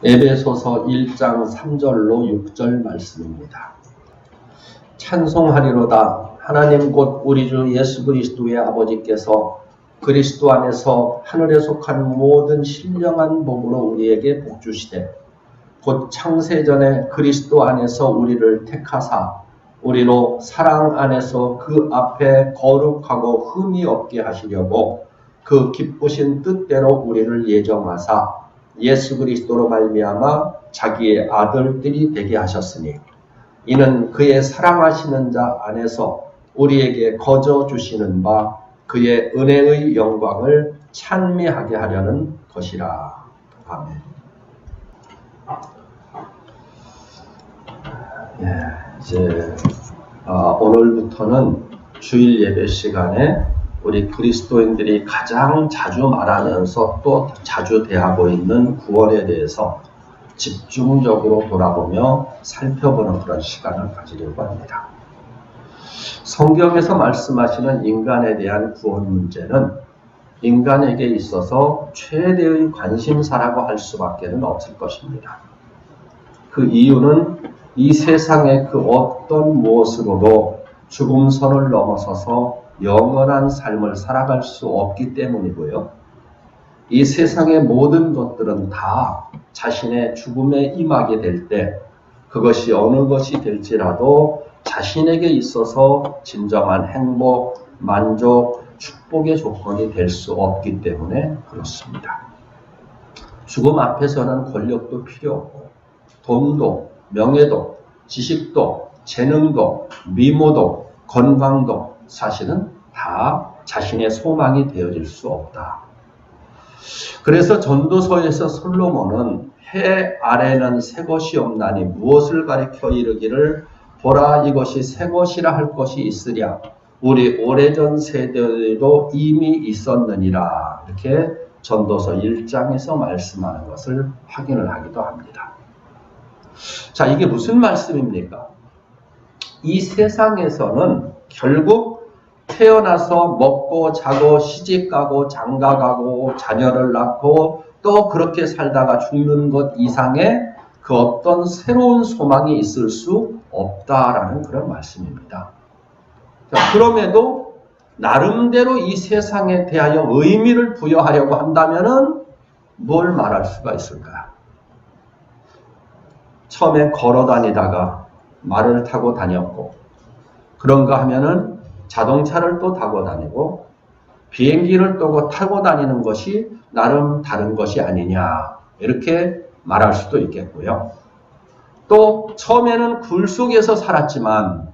에베소서 1장 3절로 6절 말씀입니다. 찬송하리로다. 하나님 곧 우리 주 예수 그리스도의 아버지께서 그리스도 안에서 하늘에 속한 모든 신령한 복으로 우리에게 복 주시되 곧 창세전에 그리스도 안에서 우리를 택하사 우리로 사랑 안에서 그 앞에 거룩하고 흠이 없게 하시려고 그 기쁘신 뜻대로 우리를 예정하사 예수 그리스도로 말미암아 자기의 아들들이 되게 하셨으니 이는 그의 사랑하시는 자 안에서 우리에게 거저 주시는 바 그의 은혜의 영광을 찬미하게 하려는 것이라. 아멘. 이제 오늘부터는 주일 예배 시간에 우리 그리스도인들이 가장 자주 말하면서 또 자주 대하고 있는 구원에 대해서 집중적으로 돌아보며 살펴보는 그런 시간을 가지려고 합니다. 성경에서 말씀하시는 인간에 대한 구원 문제는 인간에게 있어서 최대의 관심사라고 할 수밖에 없을 것입니다. 그 이유는 이 세상의 그 어떤 무엇으로도 죽음선을 넘어서서 영원한 삶을 살아갈 수 없기 때문이고요. 이 세상의 모든 것들은 다 자신의 죽음에 임하게 될 때 그것이 어느 것이 될지라도 자신에게 있어서 진정한 행복, 만족, 축복의 조건이 될 수 없기 때문에 그렇습니다. 죽음 앞에서는 권력도 필요 없고 돈도, 명예도, 지식도, 재능도, 미모도, 건강도 사실은 다 자신의 소망이 되어질 수 없다. 그래서 전도서에서 솔로몬은 해 아래는 새 것이 없나니 무엇을 가리켜 이르기를 보라 이것이 새 것이라 할 것이 있으랴 우리 오래전 세대에도 이미 있었느니라. 이렇게 전도서 1장에서 말씀하는 것을 확인을 하기도 합니다. 자, 이게 무슨 말씀입니까? 이 세상에서는 결국 태어나서 먹고 자고 시집가고 장가가고 자녀를 낳고 또 그렇게 살다가 죽는 것 이상의 그 어떤 새로운 소망이 있을 수 없다라는 그런 말씀입니다. 자, 그럼에도 나름대로 이 세상에 대하여 의미를 부여하려고 한다면은 뭘 말할 수가 있을까요? 처음에 걸어 다니다가 말을 타고 다녔고 그런가 하면은 자동차를 또 타고 다니고 비행기를 또 타고 다니는 것이 나름 다른 것이 아니냐 이렇게 말할 수도 있겠고요. 또 처음에는 굴 속에서 살았지만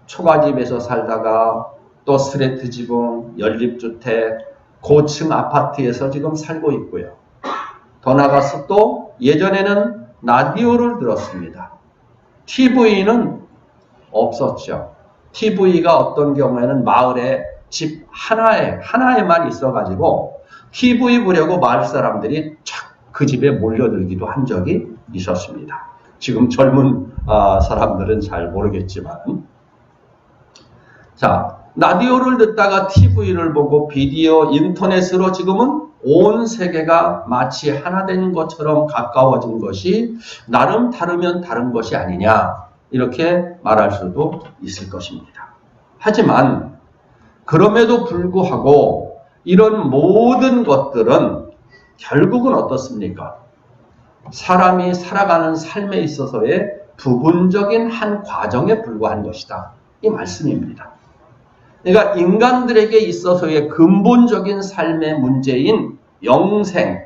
초가집에서 살다가 또 스레트 지붕, 연립주택, 고층 아파트에서 지금 살고 있고요. 더 나가서 또 예전에는 라디오를 들었습니다. TV는 없었죠. TV가 어떤 경우에는 마을에 집 하나에만 있어가지고 TV 보려고 마을 사람들이 착 그 집에 몰려들기도 한 적이 있었습니다. 지금 젊은 사람들은 잘 모르겠지만 자, 라디오를 듣다가 TV를 보고 비디오, 인터넷으로 지금은 온 세계가 마치 하나 된 것처럼 가까워진 것이 나름 다르면 다른 것이 아니냐 이렇게 말할 수도 있을 것입니다. 하지만 그럼에도 불구하고 이런 모든 것들은 결국은 어떻습니까? 사람이 살아가는 삶에 있어서의 부분적인 한 과정에 불과한 것이다. 이 말씀입니다. 그러니까 인간들에게 있어서의 근본적인 삶의 문제인 영생,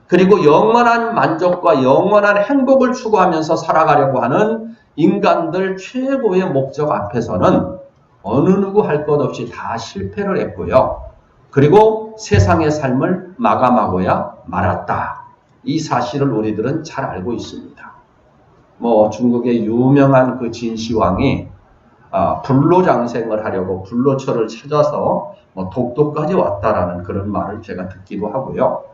그리고 영원한 만족과 영원한 행복을 추구하면서 살아가려고 하는 인간들 최고의 목적 앞에서는 어느 누구 할 것 없이 다 실패를 했고요. 그리고 세상의 삶을 마감하고야 말았다. 이 사실을 우리들은 잘 알고 있습니다. 중국의 유명한 그 진시황이 불로장생을 하려고 불로초를 찾아서 독도까지 왔다라는 그런 말을 제가 듣기도 하고요.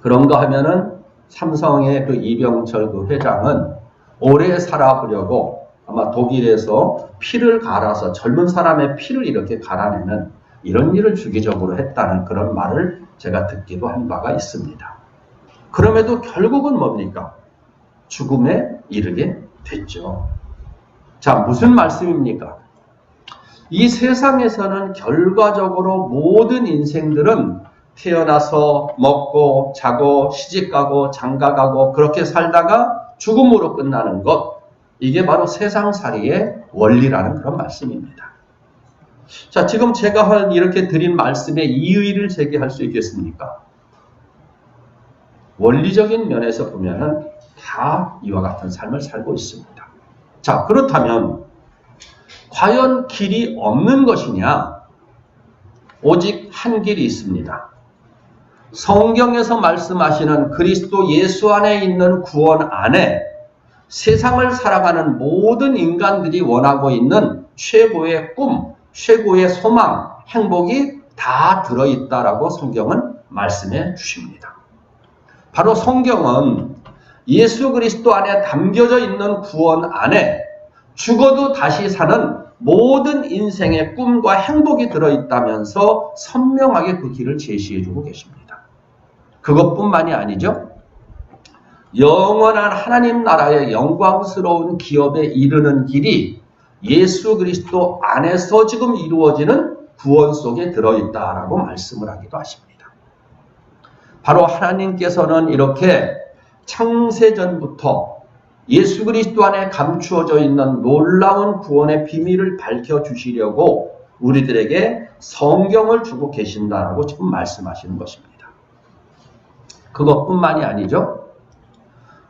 그런가 하면은 삼성의 그 이병철 그 회장은 오래 살아보려고 아마 독일에서 피를 갈아서 젊은 사람의 피를 이렇게 갈아내는 이런 일을 주기적으로 했다는 그런 말을 제가 듣기도 한 바가 있습니다. 그럼에도 결국은 뭡니까? 죽음에 이르게 됐죠. 자, 무슨 말씀입니까? 이 세상에서는 결과적으로 모든 인생들은 태어나서 먹고 자고 시집가고 장가가고 그렇게 살다가 죽음으로 끝나는 것, 이게 바로 세상살이의 원리라는 그런 말씀입니다. 자, 지금 제가 이렇게 드린 말씀에 이의를 제기할 수 있겠습니까? 원리적인 면에서 보면은 다 이와 같은 삶을 살고 있습니다. 자, 그렇다면 과연 길이 없는 것이냐? 오직 한 길이 있습니다. 성경에서 말씀하시는 그리스도 예수 안에 있는 구원 안에 세상을 살아가는 모든 인간들이 원하고 있는 최고의 꿈, 최고의 소망, 행복이 다 들어있다라고 성경은 말씀해 주십니다. 바로 성경은 예수 그리스도 안에 담겨져 있는 구원 안에 죽어도 다시 사는 모든 인생의 꿈과 행복이 들어있다면서 선명하게 그 길을 제시해주고 계십니다. 그것뿐만이 아니죠. 영원한 하나님 나라의 영광스러운 기업에 이르는 길이 예수 그리스도 안에서 지금 이루어지는 구원 속에 들어있다라고 말씀을 하기도 하십니다. 바로 하나님께서는 이렇게 창세전부터 예수 그리스도 안에 감추어져 있는 놀라운 구원의 비밀을 밝혀주시려고 우리들에게 성경을 주고 계신다라고 지금 말씀하시는 것입니다. 그것뿐만이 아니죠.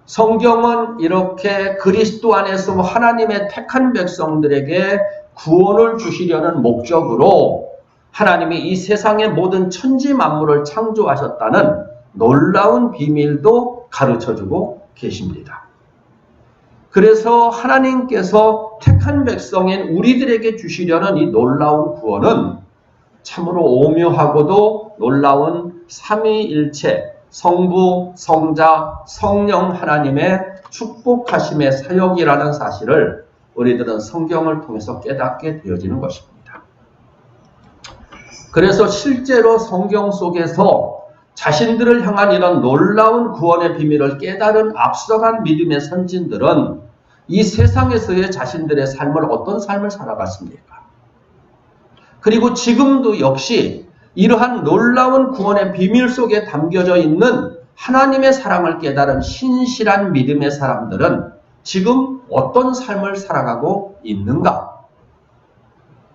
성경은 이렇게 그리스도 안에서 하나님의 택한 백성들에게 구원을 주시려는 목적으로 하나님이 이 세상의 모든 천지 만물을 창조하셨다는 놀라운 비밀도 가르쳐주고 계십니다. 그래서 하나님께서 택한 백성인 우리들에게 주시려는 이 놀라운 구원은 참으로 오묘하고도 놀라운 삼위일체 성부, 성자, 성령 하나님의 축복하심의 사역이라는 사실을 우리들은 성경을 통해서 깨닫게 되어지는 것입니다. 그래서 실제로 성경 속에서 자신들을 향한 이런 놀라운 구원의 비밀을 깨달은 앞서간 믿음의 선진들은 이 세상에서의 자신들의 삶을 어떤 삶을 살아갔습니까? 그리고 지금도 역시 이러한 놀라운 구원의 비밀 속에 담겨져 있는 하나님의 사랑을 깨달은 신실한 믿음의 사람들은 지금 어떤 삶을 살아가고 있는가?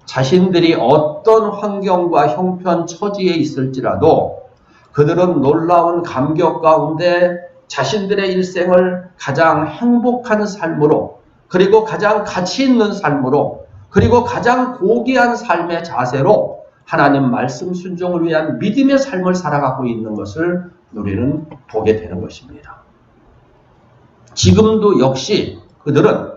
자신들이 어떤 환경과 형편 처지에 있을지라도 그들은 놀라운 감격 가운데 자신들의 일생을 가장 행복한 삶으로, 그리고 가장 가치 있는 삶으로, 그리고 가장 고귀한 삶의 자세로 하나님 말씀 순종을 위한 믿음의 삶을 살아가고 있는 것을 우리는 보게 되는 것입니다. 지금도 역시 그들은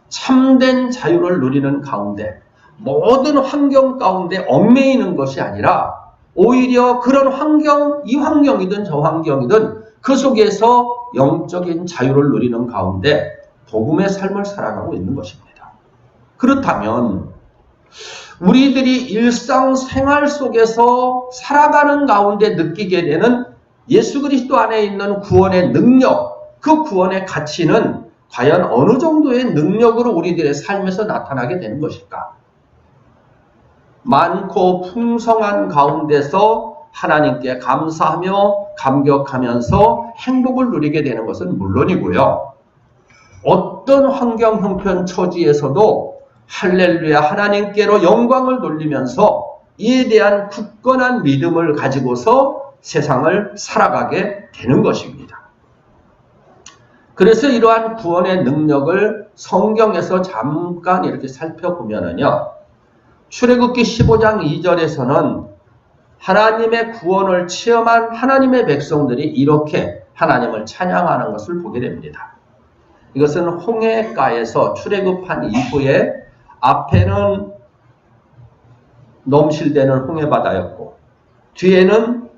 참된 자유를 누리는 가운데 모든 환경 가운데 얽매이는 것이 아니라 오히려 그런 환경, 이 환경이든 저 환경이든 그 속에서 영적인 자유를 누리는 가운데 복음의 삶을 살아가고 있는 것입니다. 그렇다면 우리들이 일상생활 속에서 살아가는 가운데 느끼게 되는 예수 그리스도 안에 있는 구원의 능력, 그 구원의 가치는 과연 어느 정도의 능력으로 우리들의 삶에서 나타나게 되는 것일까? 많고 풍성한 가운데서 하나님께 감사하며 감격하면서 행복을 누리게 되는 것은 물론이고요. 어떤 환경 형편 처지에서도 할렐루야 하나님께로 영광을 돌리면서 이에 대한 굳건한 믿음을 가지고서 세상을 살아가게 되는 것입니다. 그래서 이러한 구원의 능력을 성경에서 잠깐 이렇게 살펴보면은요. 출애굽기 15장 2절에서는 하나님의 구원을 체험한 하나님의 백성들이 이렇게 하나님을 찬양하는 것을 보게 됩니다. 이것은 홍해가에서 출애굽한 이후에 앞에는 넘실대는 홍해바다였고 뒤에는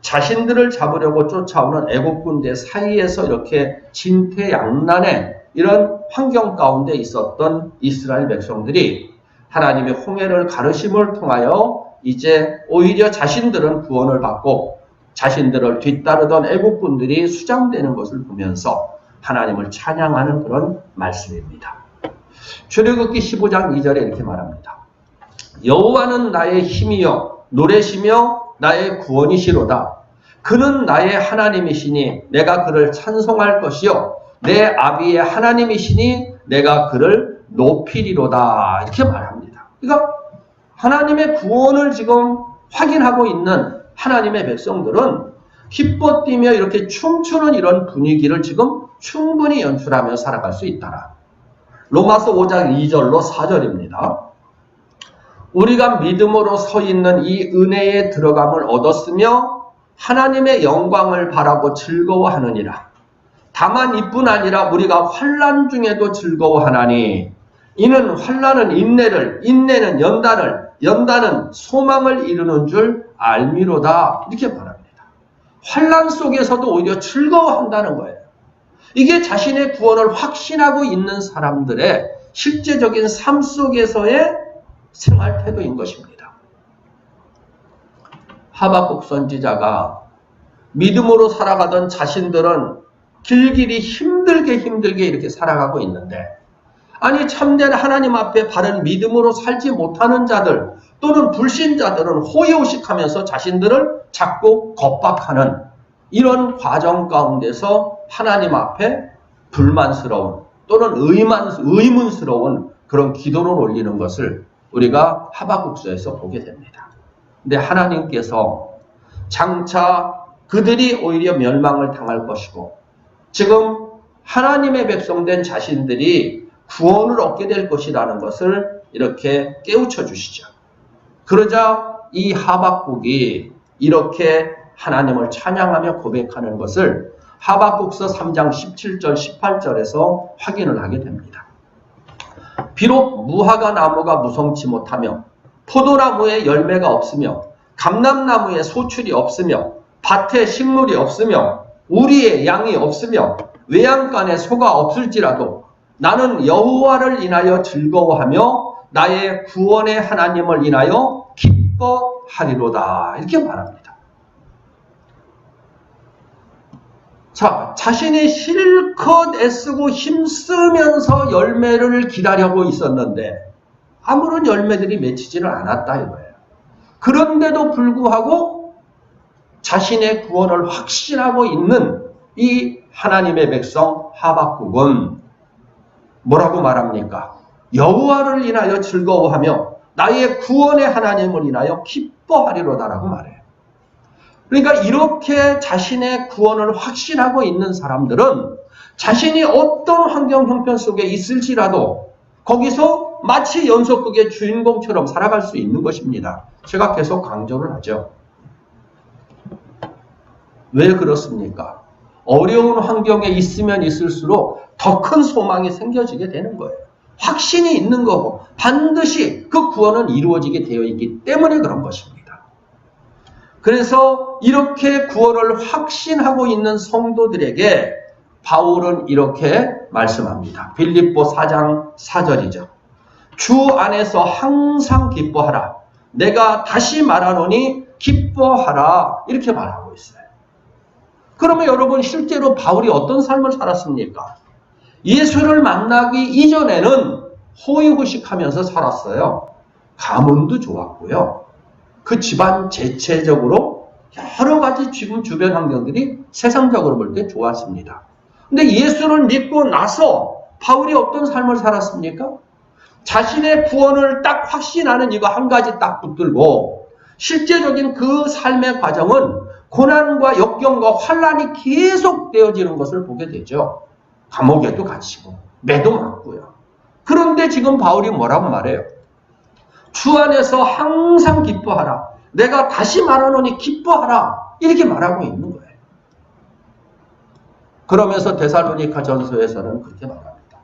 자신들을 잡으려고 쫓아오는 애국군대 사이에서 이렇게 진퇴양난의 이런 환경 가운데 있었던 이스라엘 백성들이 하나님의 홍해를 가르심을 통하여 이제 오히려 자신들은 구원을 받고 자신들을 뒤따르던 애국군들이 수장되는 것을 보면서 하나님을 찬양하는 그런 말씀입니다. 출애굽기 15장 2절에 이렇게 말합니다. 여호와는 나의 힘이요 노래시며 나의 구원이시로다. 그는 나의 하나님이시니 내가 그를 찬송할 것이요 내 아비의 하나님이시니 내가 그를 높이리로다. 이렇게 말합니다. 그러니까 하나님의 구원을 지금 확인하고 있는 하나님의 백성들은 기뻐 뛰며 이렇게 춤추는 이런 분위기를 지금 충분히 연출하며 살아갈 수 있다라. 로마서 5장 2절로 4절입니다. 우리가 믿음으로 서 있는 이 은혜에 들어감을 얻었으며 하나님의 영광을 바라고 즐거워하느니라. 다만 이뿐 아니라 우리가 환난 중에도 즐거워하나니 이는 환난은 인내를, 인내는 연단을, 연단은 소망을 이루는 줄 알미로다. 이렇게 말합니다. 환난 속에서도 오히려 즐거워한다는 거예요. 이게 자신의 구원을 확신하고 있는 사람들의 실제적인 삶 속에서의 생활 태도인 것입니다. 하박국 선지자가 믿음으로 살아가던 자신들은 길길이 힘들게 이렇게 살아가고 있는데, 아니 참된 하나님 앞에 바른 믿음으로 살지 못하는 자들 또는 불신자들은 호의호식하면서 자신들을 자꾸 겁박하는 이런 과정 가운데서 하나님 앞에 불만스러운 또는 의문스러운 그런 기도를 올리는 것을 우리가 하박국서에서 보게 됩니다. 근데 하나님께서 장차 그들이 오히려 멸망을 당할 것이고 지금 하나님의 백성된 자신들이 구원을 얻게 될 것이라는 것을 이렇게 깨우쳐 주시죠. 그러자 이 하박국이 이렇게 하나님을 찬양하며 고백하는 것을 하박국서 3장 17절 18절에서 확인을 하게 됩니다. 비록 무화과 나무가 무성치 못하며 포도나무에 열매가 없으며 감람나무에 소출이 없으며 밭에 식물이 없으며 우리의 양이 없으며 외양간에 소가 없을지라도 나는 여호와를 인하여 즐거워하며 나의 구원의 하나님을 인하여 기뻐하리로다. 이렇게 말합니다. 자, 자신이 실컷 애쓰고 힘쓰면서 열매를 기다리고 있었는데 아무런 열매들이 맺히지는 않았다 이거예요. 그런데도 불구하고 자신의 구원을 확신하고 있는 이 하나님의 백성 하박국은 뭐라고 말합니까? 여호와를 인하여 즐거워하며 나의 구원의 하나님을 인하여 기뻐하리로다라고 말해요. 그러니까 이렇게 자신의 구원을 확신하고 있는 사람들은 자신이 어떤 환경 형편 속에 있을지라도 거기서 마치 연속극의 주인공처럼 살아갈 수 있는 것입니다. 제가 계속 강조를 하죠. 왜 그렇습니까? 어려운 환경에 있으면 있을수록 더 큰 소망이 생겨지게 되는 거예요. 확신이 있는 거고 반드시 그 구원은 이루어지게 되어 있기 때문에 그런 것입니다. 그래서 이렇게 구원을 확신하고 있는 성도들에게 바울은 이렇게 말씀합니다. 빌립보 4장 4절이죠. 주 안에서 항상 기뻐하라. 내가 다시 말하노니 기뻐하라. 이렇게 말하고 있어요. 그러면 여러분 실제로 바울이 어떤 삶을 살았습니까? 예수를 만나기 이전에는 호의호식하면서 살았어요. 가문도 좋았고요. 그 집안 대체적으로 여러 가지 지금 주변 환경들이 세상적으로 볼 때 좋았습니다. 근데 예수를 믿고 나서 바울이 어떤 삶을 살았습니까? 자신의 구원을 딱 확신하는 이거 한 가지 딱 붙들고 실제적인 그 삶의 과정은 고난과 역경과 환난이 계속 되어지는 것을 보게 되죠. 감옥에도 갇히고 매도 맞고요. 그런데 지금 바울이 뭐라고 말해요? 주 안에서 항상 기뻐하라. 내가 다시 말하노니 기뻐하라. 이렇게 말하고 있는 거예요. 그러면서 데살로니가 전서에서는 그렇게 말합니다.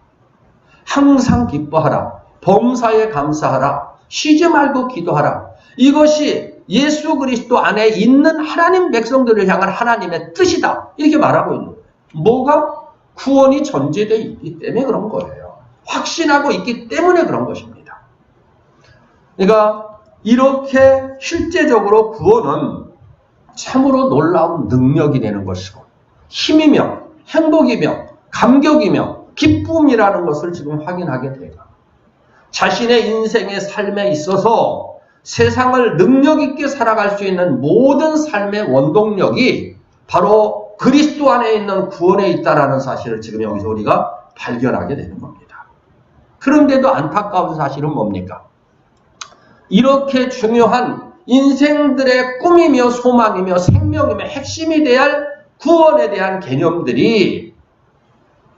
항상 기뻐하라. 범사에 감사하라. 쉬지 말고 기도하라. 이것이 예수 그리스도 안에 있는 하나님 백성들을 향한 하나님의 뜻이다. 이렇게 말하고 있는 거예요. 뭐가? 구원이 전제되어 있기 때문에 그런 거예요. 확신하고 있기 때문에 그런 것입니다. 그러니까 이렇게 실제적으로 구원은 참으로 놀라운 능력이 되는 것이고 힘이며 행복이며 감격이며 기쁨이라는 것을 지금 확인하게 돼요. 자신의 인생의 삶에 있어서 세상을 능력 있게 살아갈 수 있는 모든 삶의 원동력이 바로 그리스도 안에 있는 구원에 있다는 사실을 지금 여기서 우리가 발견하게 되는 겁니다. 그런데도 안타까운 사실은 뭡니까? 이렇게 중요한 인생들의 꿈이며 소망이며 생명이며 핵심이 돼야 할 구원에 대한 개념들이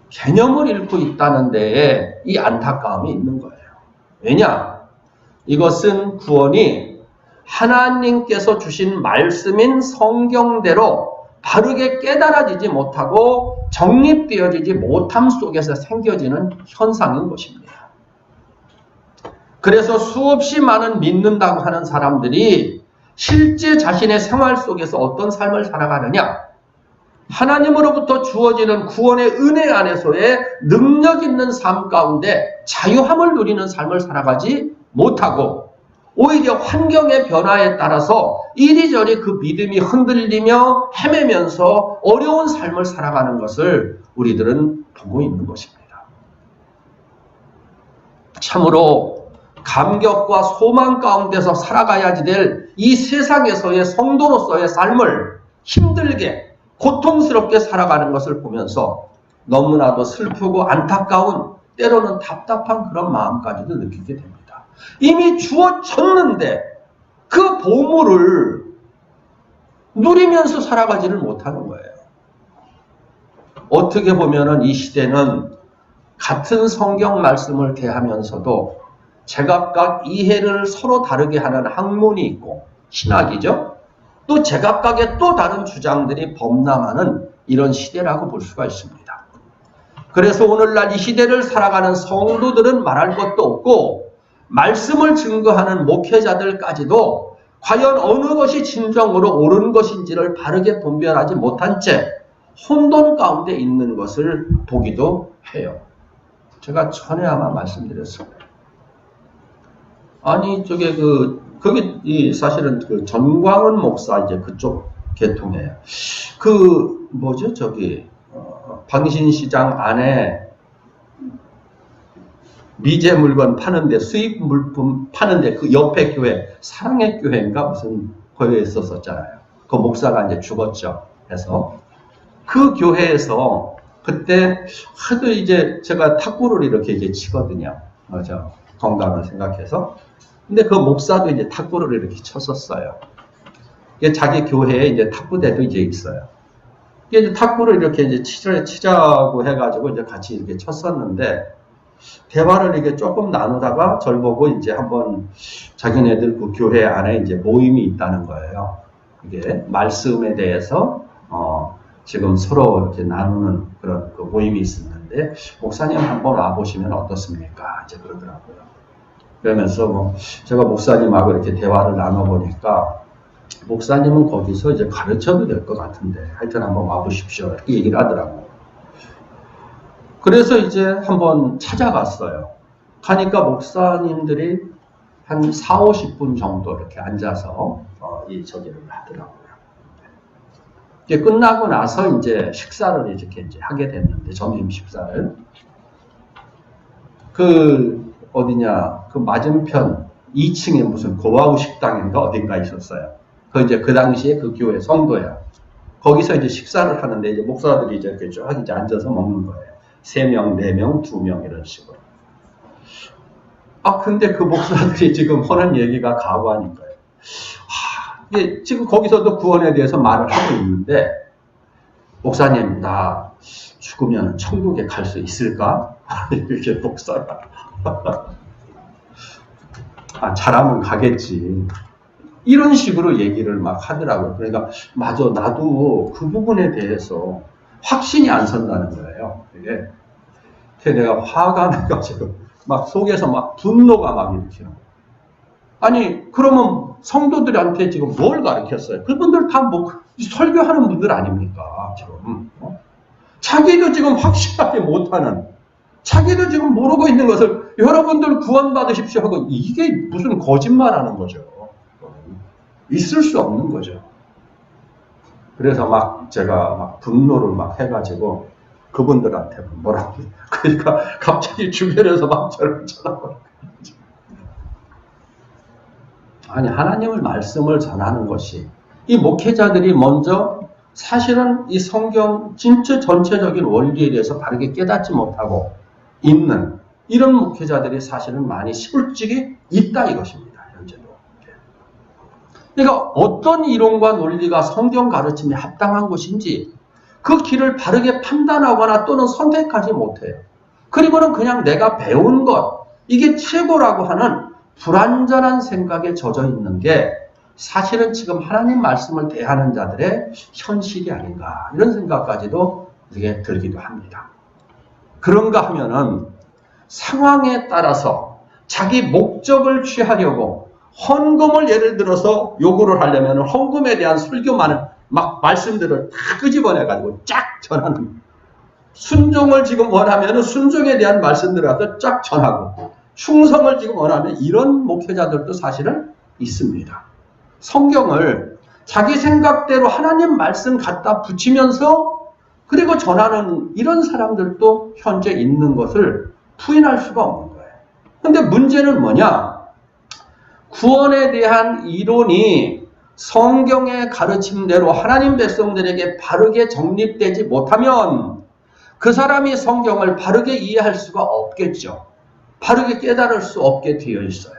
개념을 잃고 있다는 데에 이 안타까움이 있는 거예요. 왜냐? 이것은 구원이 하나님께서 주신 말씀인 성경대로 바르게 깨달아지지 못하고 정립되어지지 못함 속에서 생겨지는 현상인 것입니다. 그래서 수없이 많은 믿는다고 하는 사람들이 실제 자신의 생활 속에서 어떤 삶을 살아가느냐? 하나님으로부터 주어지는 구원의 은혜 안에서의 능력 있는 삶 가운데 자유함을 누리는 삶을 살아가지 못하고 오히려 환경의 변화에 따라서 이리저리 그 믿음이 흔들리며 헤매면서 어려운 삶을 살아가는 것을 우리들은 보고 있는 것입니다. 참으로 감격과 소망 가운데서 살아가야지 될 이 세상에서의 성도로서의 삶을 힘들게 고통스럽게 살아가는 것을 보면서 너무나도 슬프고 안타까운 때로는 답답한 그런 마음까지도 느끼게 됩니다. 이미 주어졌는데 그 보물을 누리면서 살아가지를 못하는 거예요. 어떻게 보면은 이 시대는 같은 성경 말씀을 대하면서도 제각각 이해를 서로 다르게 하는 학문이 있고 신학이죠. 또 제각각의 또 다른 주장들이 범람하는 이런 시대라고 볼 수가 있습니다. 그래서 오늘날 이 시대를 살아가는 성도들은 말할 것도 없고 말씀을 증거하는 목회자들까지도 과연 어느 것이 진정으로 옳은 것인지를 바르게 분별하지 못한 채 혼돈 가운데 있는 것을 보기도 해요. 제가 전에 아마 말씀드렸습니다. 아니, 거기, 사실은 그 전광훈 목사 이제 그쪽 계통이에요. 방신시장 안에 미제 물건 파는데, 수입 물품 파는데 그 옆에 교회, 사랑의 교회인가 무슨 거기에 있었었잖아요. 그 목사가 이제 죽었죠. 그래서 그 교회에서 그때 하도 이제 제가 탁구를 이렇게 이제 치거든요. 맞아. 건강을 생각해서. 근데 그 목사도 이제 탁구를 이렇게 쳤었어요. 자기 교회에 이제 탁구대도 이제 있어요. 이제 탁구를 이렇게 이제 치자고 해가지고 이제 같이 이렇게 쳤었는데, 대화를 이게 조금 나누다가 절 보고 이제 한번 자기네들 그 교회 안에 이제 모임이 있다는 거예요. 이게 말씀에 대해서, 지금 서로 이렇게 나누는 그런 그 모임이 있었는데, 목사님 한번 와보시면 어떻습니까? 이제 그러더라고요. 그러면서 제가 목사님하고 이렇게 대화를 나눠보니까 목사님은 거기서 이제 가르쳐도 될 것 같은데 하여튼 한번 와보십시오 이렇게 얘기를 하더라고요. 그래서 이제 한번 찾아갔어요. 가니까 목사님들이 한 4, 50분 정도 이렇게 앉아서 이 저기를 하더라고요. 이게 끝나고 나서 이제 식사를 이렇게 이제 하게 됐는데 점심 식사를 어디냐, 그 맞은편 2층에 무슨 고아우 식당인가 어딘가 있었어요. 그 당시에 그 교회 성도야. 거기서 이제 식사를 하는데 이제 목사들이 이제 이렇게 쭉 이제 앉아서 먹는 거예요. 3명, 4명, 2명 이런 식으로. 근데 그 목사들이 지금 하는 얘기가 가관인 거예요. 이게 지금 거기서도 구원에 대해서 말을 하고 있는데, 목사님, 나 죽으면 천국에 갈 수 있을까? 이렇게 목사가. 잘하면 가겠지. 이런 식으로 얘기를 막 하더라고요. 그러니까, 맞아, 나도 그 부분에 대해서 확신이 안 선다는 거예요. 이게. 내가 화가 나가지고, 막 속에서 막 분노가 막 일으켜요. 아니, 그러면 성도들한테 지금 뭘 가르쳤어요? 그분들 다 설교하는 분들 아닙니까? 지금. 자기도 지금 확실하게 못하는, 자기도 지금 모르고 있는 것을 여러분들 구원받으십시오 하고, 이게 무슨 거짓말 하는 거죠. 있을 수 없는 거죠. 그래서 막 제가 막 분노를 막 해가지고 그분들한테 뭐라고 그러니까 갑자기 주변에서 막 저를 쳐다보고 아니 하나님의 말씀을 전하는 것이 이 목회자들이 먼저 사실은 이 성경 진짜 전체적인 원리에 대해서 바르게 깨닫지 못하고 있는 이런 목회자들이 사실은 많이 솔직히 있다 이것입니다. 현재도. 그러니까 어떤 이론과 논리가 성경 가르침에 합당한 것인지 그 길을 바르게 판단하거나 또는 선택하지 못해요. 그리고는 그냥 내가 배운 것 이게 최고라고 하는 불완전한 생각에 젖어 있는 게 사실은 지금 하나님 말씀을 대하는 자들의 현실이 아닌가 이런 생각까지도 이게 들기도 합니다. 그런가 하면은 상황에 따라서 자기 목적을 취하려고 헌금을 예를 들어서 요구를 하려면 헌금에 대한 설교만을 막 말씀들을 다 끄집어내가지고 쫙 전하는 순종을 지금 원하면 순종에 대한 말씀들을 갖다 쫙 전하고 충성을 지금 원하면 이런 목회자들도 사실은 있습니다. 성경을 자기 생각대로 하나님 말씀 갖다 붙이면서 그리고 전하는 이런 사람들도 현재 있는 것을 부인할 수가 없는 거예요. 그런데 문제는 뭐냐? 구원에 대한 이론이 성경의 가르침대로 하나님 백성들에게 바르게 정립되지 못하면 그 사람이 성경을 바르게 이해할 수가 없겠죠. 바르게 깨달을 수 없게 되어 있어요.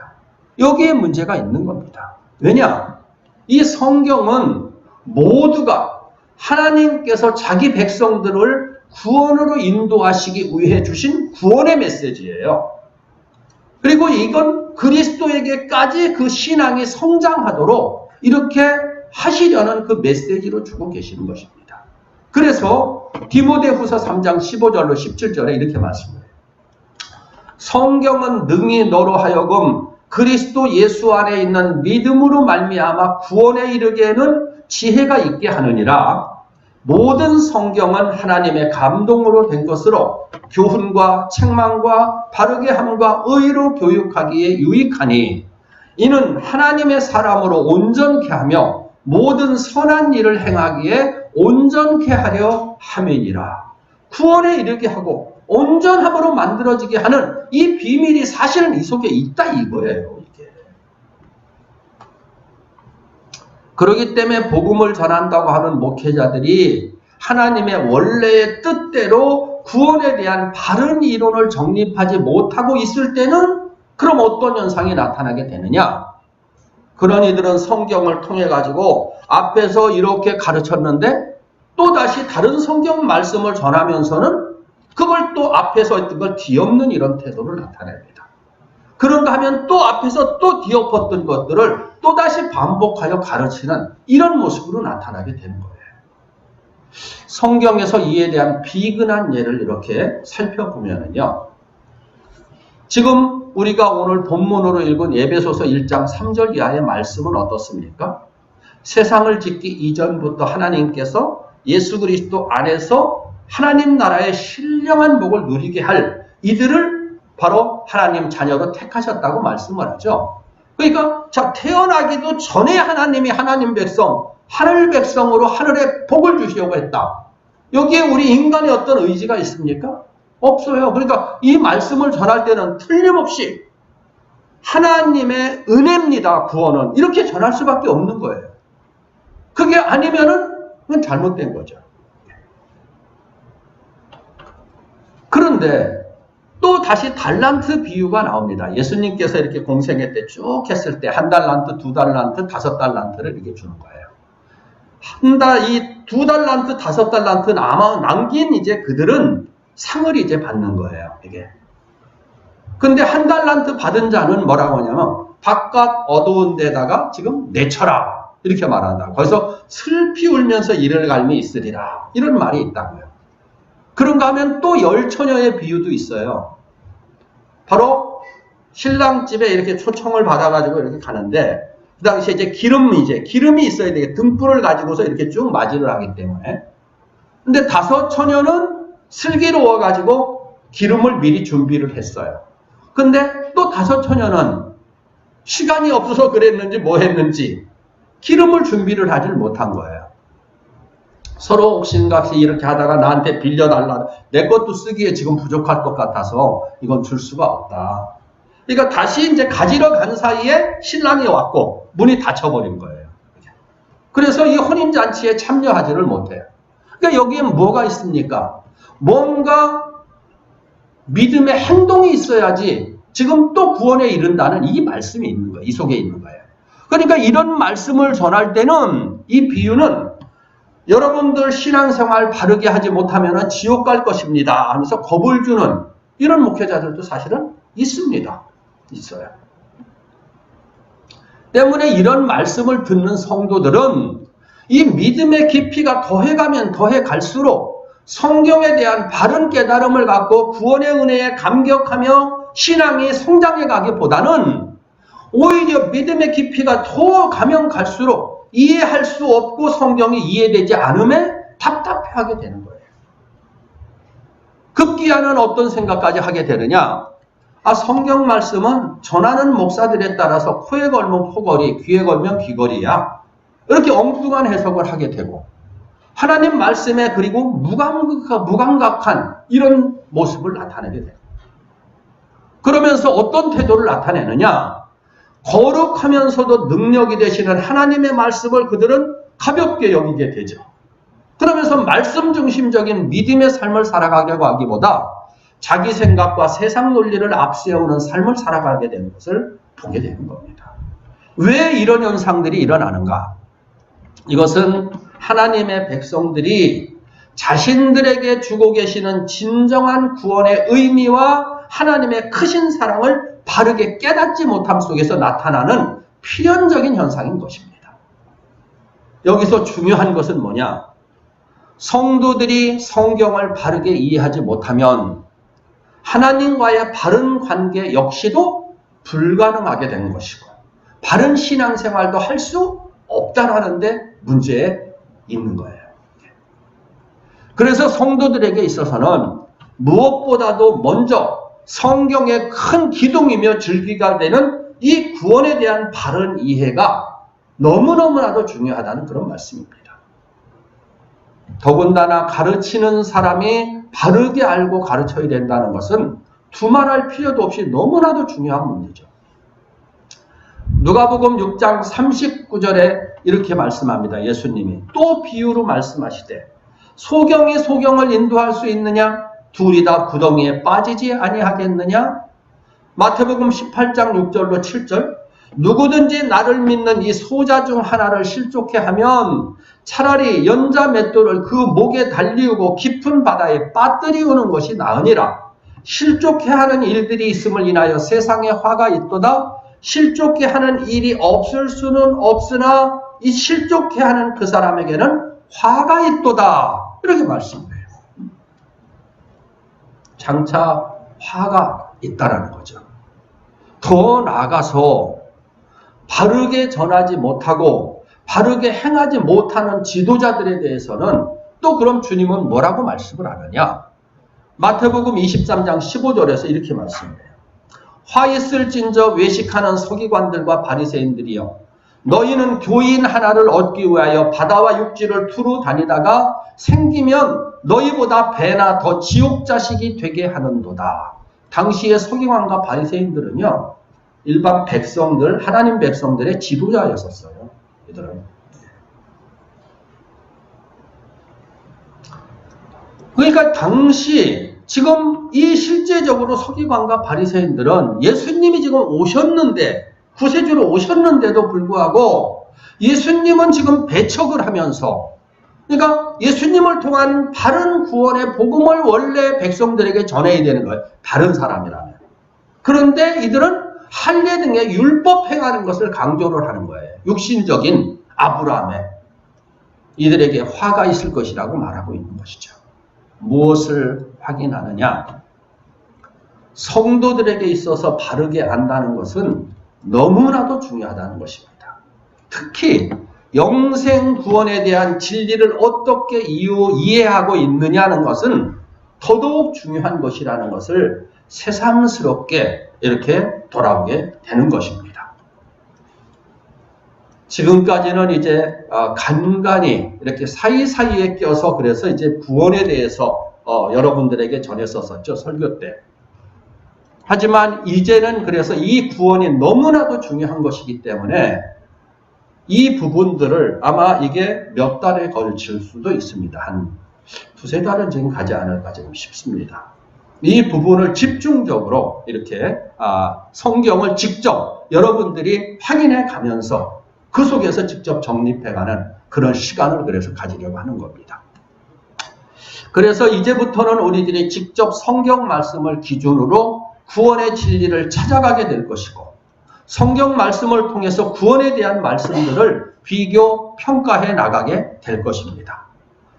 여기에 문제가 있는 겁니다. 왜냐? 이 성경은 모두가 하나님께서 자기 백성들을 구원으로 인도하시기 위해 주신 구원의 메시지예요. 그리고 이건 그리스도에게까지 그 신앙이 성장하도록 이렇게 하시려는 그 메시지로 주고 계시는 것입니다. 그래서 디모데후서 3장 15절로 17절에 이렇게 말씀해요. 성경은 능히 너로 하여금 그리스도 예수 안에 있는 믿음으로 말미암아 구원에 이르게는 지혜가 있게 하느니라. 모든 성경은 하나님의 감동으로 된 것으로 교훈과 책망과 바르게 함과 의로 교육하기에 유익하니 이는 하나님의 사람으로 온전케 하며 모든 선한 일을 행하기에 온전케 하려 함이니라. 구원에 이르게 하고 온전함으로 만들어지게 하는 이 비밀이 사실은 이 속에 있다 이거예요. 이게. 그렇기 때문에 복음을 전한다고 하는 목회자들이 하나님의 원래의 뜻대로 구원에 대한 바른 이론을 정립하지 못하고 있을 때는 그럼 어떤 현상이 나타나게 되느냐? 그런 이들은 성경을 통해 가지고 앞에서 이렇게 가르쳤는데 또다시 다른 성경 말씀을 전하면서는 그걸 또 앞에서 했던 걸 뒤엎는 이런 태도를 나타냅니다. 그런가 하면 또 앞에서 또 뒤엎었던 것들을 또다시 반복하여 가르치는 이런 모습으로 나타나게 되는 거예요. 성경에서 이에 대한 비근한 예를 이렇게 살펴보면요. 지금 우리가 오늘 본문으로 읽은 에베소서 1장 3절 이하의 말씀은 어떻습니까? 세상을 짓기 이전부터 하나님께서 예수 그리스도 안에서 하나님 나라의 신령한 복을 누리게 할 이들을 바로 하나님 자녀로 택하셨다고 말씀을 하죠. 그러니까 자 태어나기도 전에 하나님이 하나님 백성, 하늘 백성으로 하늘의 복을 주시려고 했다. 여기에 우리 인간의 어떤 의지가 있습니까? 없어요. 그러니까 이 말씀을 전할 때는 틀림없이 하나님의 은혜입니다. 구원은. 이렇게 전할 수밖에 없는 거예요. 그게 아니면은 그건 잘못된 거죠. 그런데 또 다시 달란트 비유가 나옵니다. 예수님께서 이렇게 공생애 때 쭉 했을 때 1달란트, 2달란트, 5달란트를 이렇게 주는 거예요. 이 2달란트, 5달란트 남긴 이제 그들은 상을 이제 받는 거예요. 이게. 근데 1달란트 받은 자는 뭐라고 하냐면 바깥 어두운 데다가 지금 내쳐라 이렇게 말한다. 거기서 슬피 울면서 이를 갈미 있으리라 이런 말이 있다고요. 그런가 하면 또 열처녀의 비유도 있어요. 바로 신랑집에 이렇게 초청을 받아가지고 이렇게 가는데 그 당시에 이제 기름이 있어야 되게 등불을 가지고서 이렇게 쭉 맞이를 하기 때문에. 근데 5 처녀는 슬기로워가지고 기름을 미리 준비를 했어요. 근데 또 5 처녀는 시간이 없어서 그랬는지 뭐 했는지 기름을 준비를 하질 못한 거예요. 서로 옥신각신 이렇게 하다가 나한테 빌려달라. 내 것도 쓰기에 지금 부족할 것 같아서 이건 줄 수가 없다. 그러니까 다시 이제 가지러 간 사이에 신랑이 왔고 문이 닫혀버린 거예요. 그래서 이 혼인잔치에 참여하지를 못해요. 그러니까 여기에 뭐가 있습니까? 뭔가 믿음의 행동이 있어야지 지금 또 구원에 이른다는 이 말씀이 있는 거예요. 이 속에 있는 거예요. 그러니까 이런 말씀을 전할 때는 이 비유는 여러분들 신앙생활 바르게 하지 못하면 지옥 갈 것입니다 하면서 겁을 주는 이런 목회자들도 사실은 있습니다. 있어요. 때문에 이런 말씀을 듣는 성도들은 이 믿음의 깊이가 더해가면 더해갈수록 성경에 대한 바른 깨달음을 갖고 구원의 은혜에 감격하며 신앙이 성장해 가기보다는 오히려 믿음의 깊이가 더 가면 갈수록 이해할 수 없고 성경이 이해되지 않음에 답답해하게 되는 거예요. 급기야는 어떤 생각까지 하게 되느냐? 성경 말씀은 전하는 목사들에 따라서 코에 걸면 코걸이, 귀에 걸면 귀걸이야. 이렇게 엉뚱한 해석을 하게 되고 하나님 말씀에 그리고 무감각한 이런 모습을 나타내게 돼요. 그러면서 어떤 태도를 나타내느냐? 거룩하면서도 능력이 되시는 하나님의 말씀을 그들은 가볍게 여기게 되죠. 그러면서 말씀 중심적인 믿음의 삶을 살아가려고 하기보다 자기 생각과 세상 논리를 앞세우는 삶을 살아가게 되는 것을 보게 되는 겁니다. 왜 이런 현상들이 일어나는가? 이것은 하나님의 백성들이 자신들에게 주고 계시는 진정한 구원의 의미와 하나님의 크신 사랑을 바르게 깨닫지 못함 속에서 나타나는 필연적인 현상인 것입니다. 여기서 중요한 것은 뭐냐? 성도들이 성경을 바르게 이해하지 못하면 하나님과의 바른 관계 역시도 불가능하게 된 것이고 바른 신앙생활도 할 수 없다라는 데 문제에 있는 거예요. 그래서 성도들에게 있어서는 무엇보다도 먼저 성경의 큰 기둥이며 줄기가 되는 이 구원에 대한 바른 이해가 너무너무나도 중요하다는 그런 말씀입니다. 더군다나 가르치는 사람이 바르게 알고 가르쳐야 된다는 것은 두말할 필요도 없이 너무나도 중요한 문제죠. 누가복음 6장 39절에 이렇게 말씀합니다. 예수님이 또 비유로 말씀하시되 소경이 소경을 인도할 수 있느냐? 둘이 다 구덩이에 빠지지 아니하겠느냐? 마태복음 18장 6절로 7절 누구든지 나를 믿는 이 소자 중 하나를 실족해 하면 차라리 연자 맷돌을 그 목에 달리우고 깊은 바다에 빠뜨리우는 것이 나으니라. 실족해 하는 일들이 있음을 인하여 세상에 화가 있도다. 실족해 하는 일이 없을 수는 없으나 이 실족해 하는 그 사람에게는 화가 있도다. 이렇게 말씀해요. 장차 화가 있다라는 거죠. 더 나아가서 바르게 전하지 못하고 바르게 행하지 못하는 지도자들에 대해서는 또 그럼 주님은 뭐라고 말씀을 하느냐? 마태복음 23장 15절에서 이렇게 말씀해요. 화 있을진저 외식하는 서기관들과 바리새인들이여 너희는 교인 하나를 얻기 위하여 바다와 육지를 두루 다니다가 생기면 너희보다 배나 더 지옥 자식이 되게 하는도다. 당시의 서기관과 바리새인들은요 일반 백성들, 하나님 백성들의 지도자였었어요. 이들은. 그러니까 당시 지금 이 실제적으로 서기관과 바리새인들은 예수님이 지금 오셨는데 구세주로 오셨는데도 불구하고 예수님은 지금 배척을 하면서 그러니까 예수님을 통한 바른 구원의 복음을 원래 백성들에게 전해야 되는 거예요. 다른 사람이라면. 그런데 이들은 할례 등의 율법 행하는 것을 강조를 하는 거예요. 육신적인 아브라함에 이들에게 화가 있을 것이라고 말하고 있는 것이죠. 무엇을 확인하느냐? 성도들에게 있어서 바르게 안다는 것은 너무나도 중요하다는 것입니다. 특히 영생 구원에 대한 진리를 어떻게 이해하고 있느냐는 것은 더더욱 중요한 것이라는 것을 새삼스럽게 이렇게 돌아보게 되는 것입니다. 지금까지는 이제 간간히 이렇게 사이사이에 껴서 그래서 이제 구원에 대해서 여러분들에게 전했었죠. 설교 때. 하지만 이제는 그래서 이 구원이 너무나도 중요한 것이기 때문에 이 부분들을 아마 이게 몇 달에 걸칠 수도 있습니다. 한 두세 달은 지금 가지 않을까 지금 싶습니다. 이 부분을 집중적으로 이렇게 성경을 직접 여러분들이 확인해 가면서 그 속에서 직접 정립해가는 그런 시간을 그래서 가지려고 하는 겁니다. 그래서 이제부터는 우리들이 직접 성경 말씀을 기준으로 구원의 진리를 찾아가게 될 것이고 성경 말씀을 통해서 구원에 대한 말씀들을 비교, 평가해 나가게 될 것입니다.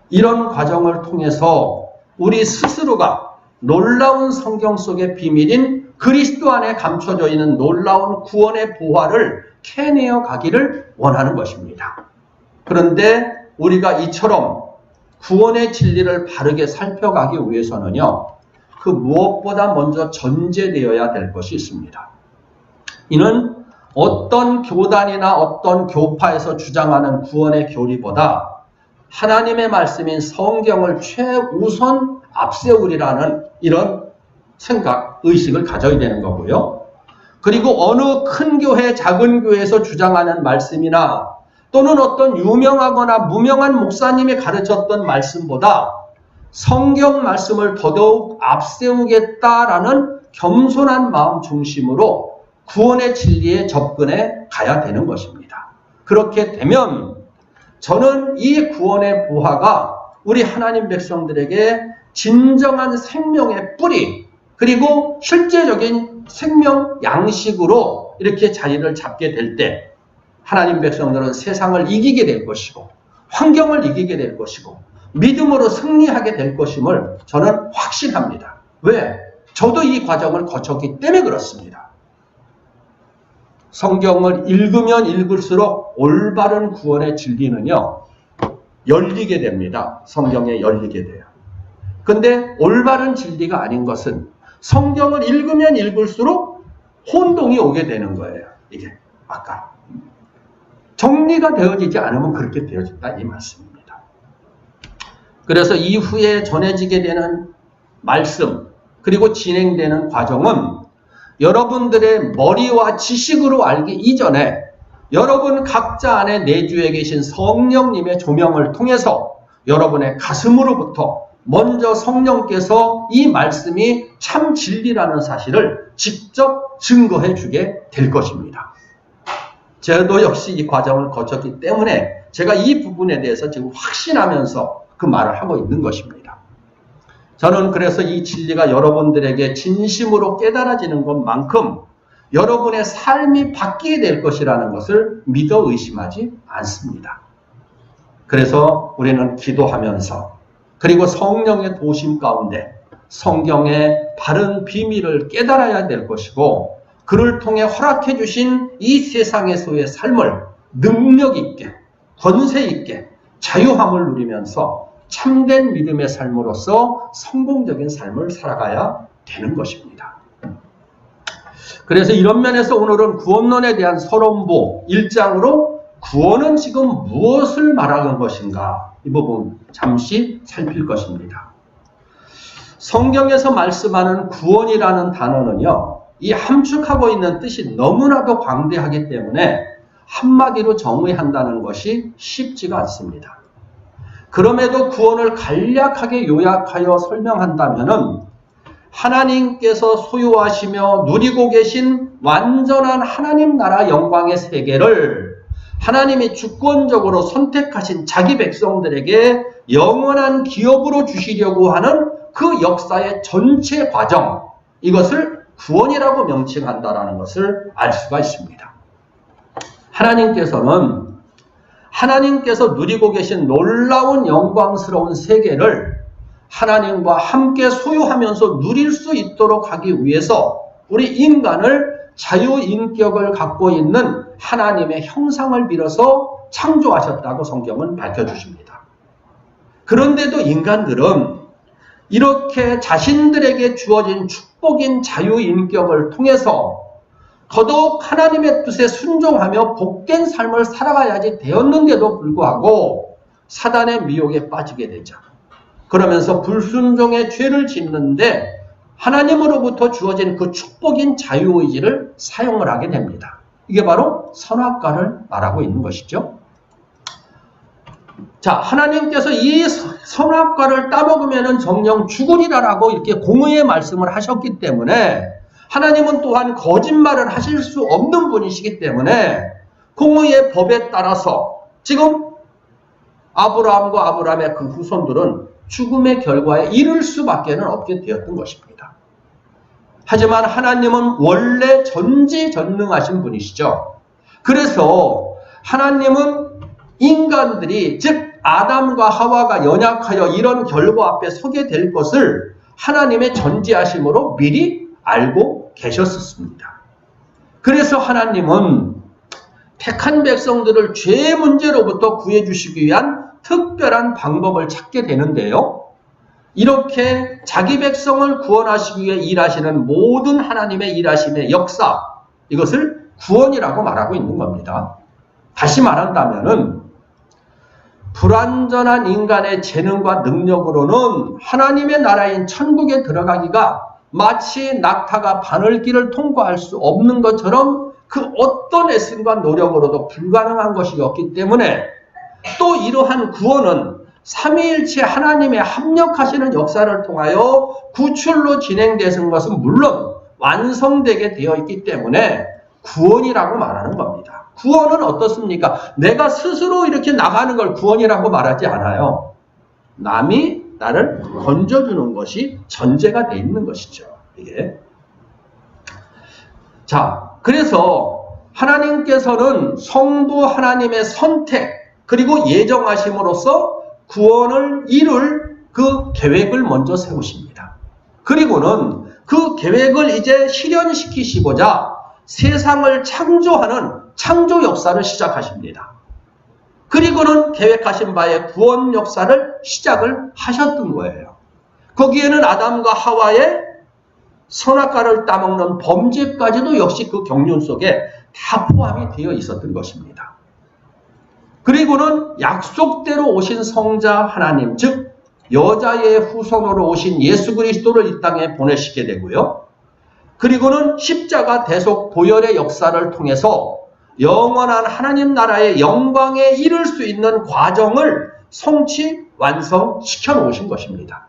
이런 과정을 통해서 우리 스스로가 놀라운 성경 속의 비밀인 그리스도 안에 감춰져 있는 놀라운 구원의 보화를 캐내어 가기를 원하는 것입니다. 그런데 우리가 이처럼 구원의 진리를 바르게 살펴가기 위해서는요, 그 무엇보다 먼저 전제되어야 될 것이 있습니다. 이는 어떤 교단이나 어떤 교파에서 주장하는 구원의 교리보다 하나님의 말씀인 성경을 최우선 앞세우리라는 이런 생각, 의식을 가져야 되는 거고요. 그리고 어느 큰 교회, 작은 교회에서 주장하는 말씀이나 또는 어떤 유명하거나 무명한 목사님이 가르쳤던 말씀보다 성경 말씀을 더더욱 앞세우겠다라는 겸손한 마음 중심으로 구원의 진리에 접근해 가야 되는 것입니다. 그렇게 되면 저는 이 구원의 보화가 우리 하나님 백성들에게 진정한 생명의 뿌리 그리고 실제적인 생명 양식으로 이렇게 자리를 잡게 될 때 하나님 백성들은 세상을 이기게 될 것이고 환경을 이기게 될 것이고 믿음으로 승리하게 될 것임을 저는 확신합니다. 왜? 저도 이 과정을 거쳤기 때문에 그렇습니다. 성경을 읽으면 읽을수록 올바른 구원의 진리는요, 열리게 됩니다. 성경에 열리게 돼요. 근데 올바른 진리가 아닌 것은 성경을 읽으면 읽을수록 혼동이 오게 되는 거예요. 이게 아까 정리가 되어지지 않으면 그렇게 되어진다 이 말씀입니다. 그래서 이후에 전해지게 되는 말씀 그리고 진행되는 과정은 여러분들의 머리와 지식으로 알기 이전에 여러분 각자 안에 내주에 계신 성령님의 조명을 통해서 여러분의 가슴으로부터 먼저 성령께서 이 말씀이 참 진리라는 사실을 직접 증거해 주게 될 것입니다. 저도 역시 이 과정을 거쳤기 때문에 제가 이 부분에 대해서 지금 확신하면서 그 말을 하고 있는 것입니다. 저는 그래서 이 진리가 여러분들에게 진심으로 깨달아지는 것만큼 여러분의 삶이 바뀌게 될 것이라는 것을 믿어 의심하지 않습니다. 그래서 우리는 기도하면서 그리고 성령의 도심 가운데 성경의 바른 비밀을 깨달아야 될 것이고 그를 통해 허락해 주신 이 세상에서의 삶을 능력 있게 권세 있게 자유함을 누리면서 참된 믿음의 삶으로서 성공적인 삶을 살아가야 되는 것입니다. 그래서 이런 면에서 오늘은 구원론에 대한 서론부 1장으로 구원은 지금 무엇을 말하는 것인가 이 부분 잠시 살필 것입니다. 성경에서 말씀하는 구원이라는 단어는요. 이 함축하고 있는 뜻이 너무나도 광대하기 때문에 한마디로 정의한다는 것이 쉽지가 않습니다. 그럼에도 구원을 간략하게 요약하여 설명한다면은 하나님께서 소유하시며 누리고 계신 완전한 하나님 나라 영광의 세계를 하나님이 주권적으로 선택하신 자기 백성들에게 영원한 기업으로 주시려고 하는 그 역사의 전체 과정, 이것을 구원이라고 명칭한다라는 것을 알 수가 있습니다. 하나님께서 누리고 계신 놀라운 영광스러운 세계를 하나님과 함께 소유하면서 누릴 수 있도록 하기 위해서 우리 인간을 자유인격을 갖고 있는 하나님의 형상을 빌어서 창조하셨다고 성경은 밝혀주십니다. 그런데도 인간들은 이렇게 자신들에게 주어진 축복인 자유인격을 통해서 더더욱 하나님의 뜻에 순종하며 복된 삶을 살아가야지 되었는데도 불구하고 사단의 미혹에 빠지게 되죠. 그러면서 불순종의 죄를 짓는데 하나님으로부터 주어진 그 축복인 자유의지를 사용을 하게 됩니다. 이게 바로 선악과를 말하고 있는 것이죠. 자, 하나님께서 이 선악과를 따먹으면 정녕 죽으리라라고 이렇게 공의의 말씀을 하셨기 때문에 하나님은 또한 거짓말을 하실 수 없는 분이시기 때문에 공의의 법에 따라서 지금 아브라함과 아브라함의 그 후손들은 죽음의 결과에 이를 수밖에 없게 되었던 것입니다. 하지만 하나님은 원래 전지전능하신 분이시죠. 그래서 하나님은 인간들이 즉 아담과 하와가 연약하여 이런 결과 앞에 서게 될 것을 하나님의 전지하심으로 미리 알고 계셨습니다. 그래서 하나님은 택한 백성들을 죄의 문제로부터 구해주시기 위한 특별한 방법을 찾게 되는데요. 이렇게 자기 백성을 구원하시기 위해 일하시는 모든 하나님의 일하심의 역사, 이것을 구원이라고 말하고 있는 겁니다. 다시 말한다면은 불완전한 인간의 재능과 능력으로는 하나님의 나라인 천국에 들어가기가 마치 낙타가 바늘길을 통과할 수 없는 것처럼 그 어떤 애씀과 노력으로도 불가능한 것이었기 때문에 또 이러한 구원은 삼위일체 하나님의 합력하시는 역사를 통하여 구출로 진행되는 것은 물론 완성되게 되어 있기 때문에 구원이라고 말하는 겁니다. 구원은 어떻습니까? 내가 스스로 이렇게 나가는 걸 구원이라고 말하지 않아요. 남이 나를 건져주는 것이 전제가 되어 있는 것이죠. 이게. 자, 그래서 하나님께서는 성부 하나님의 선택 그리고 예정하심으로써 구원을 이룰 그 계획을 먼저 세우십니다. 그리고는 그 계획을 이제 실현시키시고자 세상을 창조하는 창조 역사를 시작하십니다. 그리고는 계획하신 바의 구원 역사를 시작을 하셨던 거예요. 거기에는 아담과 하와의 선악과를 따먹는 범죄까지도 역시 그 경륜 속에 다 포함이 되어 있었던 것입니다. 그리고는 약속대로 오신 성자 하나님, 즉 여자의 후손으로 오신 예수 그리스도를 이 땅에 보내시게 되고요. 그리고는 십자가 대속 보혈의 역사를 통해서 영원한 하나님 나라의 영광에 이를 수 있는 과정을 성취 완성시켜 놓으신 것입니다.